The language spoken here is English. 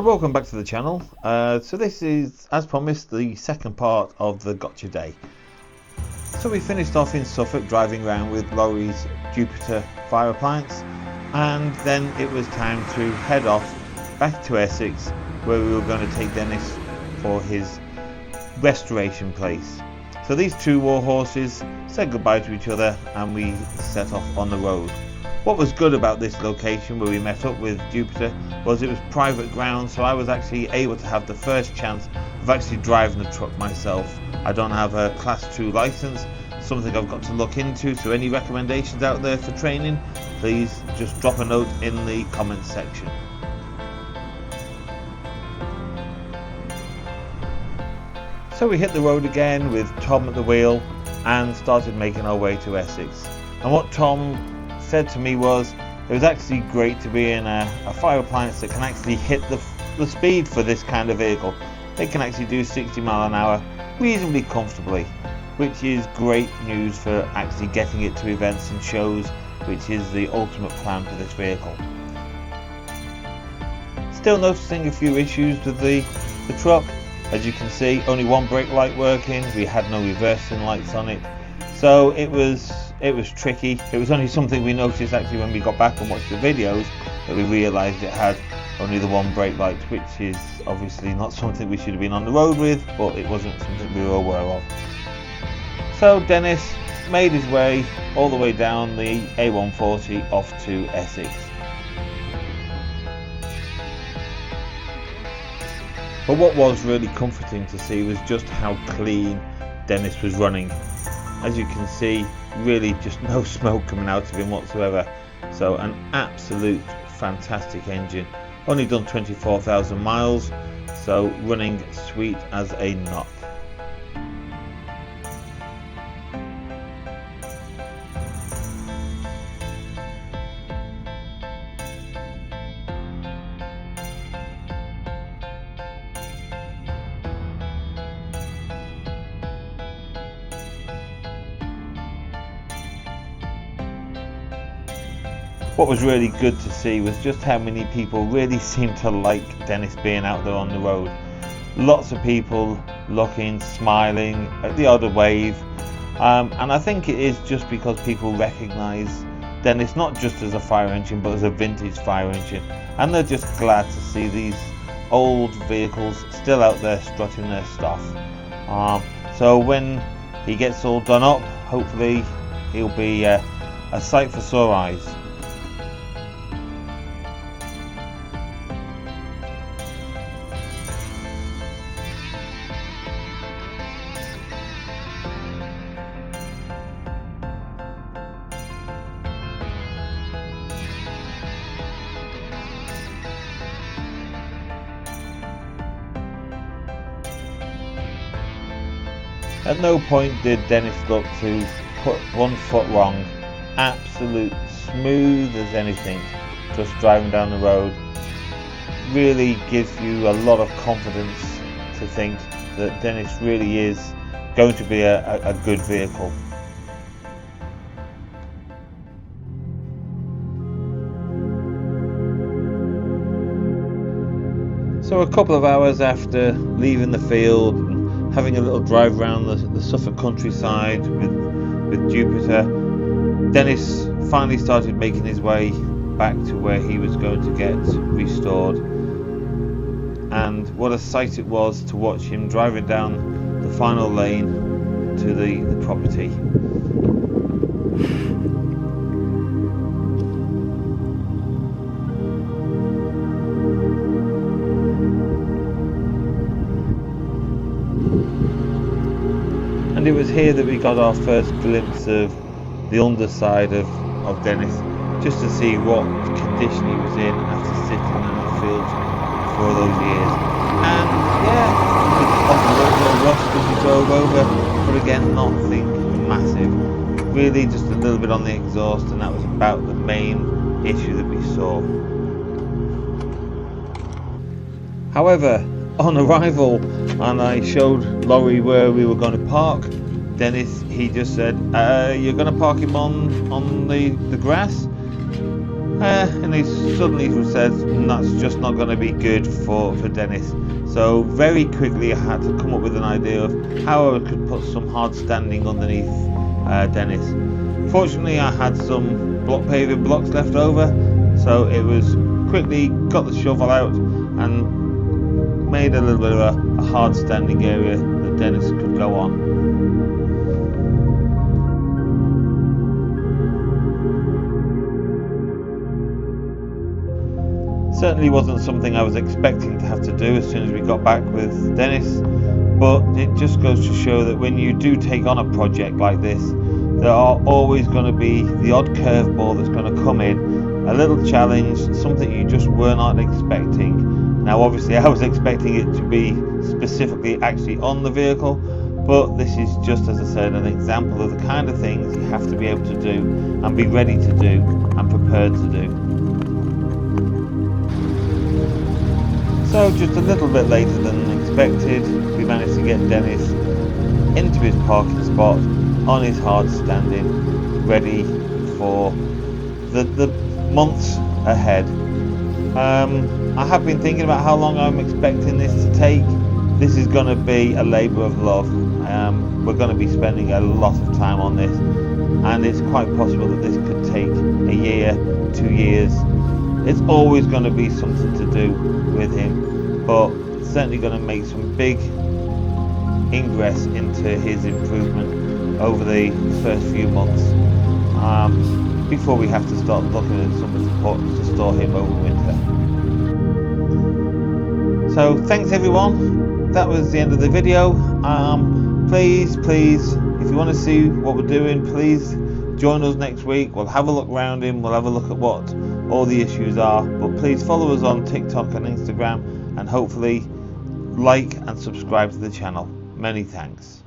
welcome back to the channel. So this is, as promised, the second part of the gotcha day. So we finished off in Suffolk driving around with Laurie's Jupiter fire appliance, and then it was time to head off back to Essex, where we were going to take Dennis for his restoration place. So these two war horses said goodbye to each other and we set off on the road. What was good about this location where we met up with Jupiter was it was private ground, so I was actually able to have the first chance of actually driving the truck myself. I don't have a class 2 license, something I've got to look into, so any recommendations out there for training, please just drop a note in the comments section. So we hit the road again with Tom at the wheel and started making our way to Essex. And what Tom said to me was it was actually great to be in a fire appliance that can actually hit the speed for this kind of vehicle. It can actually do 60 miles an hour reasonably comfortably, which is great news for actually getting it to events and shows, which is the ultimate plan for this vehicle. Still noticing a few issues with the truck. As you can see, only one brake light working, we had no reversing lights on it, so it was tricky. It was only something we noticed actually when we got back and watched the videos that we realised it had only the one brake light, which is obviously not something we should have been on the road with, but it wasn't something we were aware of. So Dennis made his way all the way down the A140 off to Essex. But what was really comforting to see was just how clean Dennis was running. As you can see, really just no smoke coming out of him whatsoever. So an absolute fantastic engine. Only done 24,000 miles, so running sweet as a nut. What was really good to see was just how many people really seemed to like Dennis being out there on the road. Lots of people looking, smiling, at the odd wave, and I think it is just because people recognise Dennis not just as a fire engine but as a vintage fire engine, and they're just glad to see these old vehicles still out there strutting their stuff. So when he gets all done up, hopefully he'll be a sight for sore eyes. At no point did Dennis look to put one foot wrong. Absolute smooth as anything, just driving down the road. Really gives you a lot of confidence to think that Dennis really is going to be a good vehicle. So a couple of hours after leaving the field, having a little drive around the Suffolk countryside with Jupiter, Dennis finally started making his way back to where he was going to get restored. And what a sight it was to watch him driving down the final lane to the property. And it was here that we got our first glimpse of the underside of Dennis, just to see what condition he was in after sitting in the field for all those years. And yeah, a little bit of rust as we drove over, but again, nothing massive. Really just a little bit on the exhaust, and that was about the main issue that we saw. However, on arrival, and I showed Laurie where we were going to park, Dennis, he just said, you're going to park him on the grass? And he suddenly says that's just not going to be good for Dennis. So very quickly I had to come up with an idea of how I could put some hard standing underneath Dennis. Fortunately I had some block paving blocks left over, so it was quickly got the shovel out and made a little bit of a hard standing area that Dennis could go on. Certainly wasn't something I was expecting to have to do as soon as we got back with Dennis, but it just goes to show that when you do take on a project like this, there are always going to be the odd curveball that's going to come in, a little challenge, something you just were not expecting. Now obviously I was expecting it to be specifically actually on the vehicle, but this is just, as I said, an example of the kind of things you have to be able to do and be ready to do and prepared to do. So just a little bit later than expected, we managed to get Dennis into his parking spot on his hard standing, ready for the months ahead. I have been thinking about how long I'm expecting this to take. This is going to be a labour of love. We're going to be spending a lot of time on this, and it's quite possible that this could take a year, 2 years. It's always going to be something to do with him, but it's certainly going to make some big ingress into his improvement over the first few months, before we have to start looking at something to store him over winter. So thanks everyone, that was the end of the video. Please, if you want to see what we're doing, please join us next week. We'll have a look around him, we'll have a look at what all the issues are, but please follow us on TikTok and Instagram, and hopefully like and subscribe to the channel. Many thanks.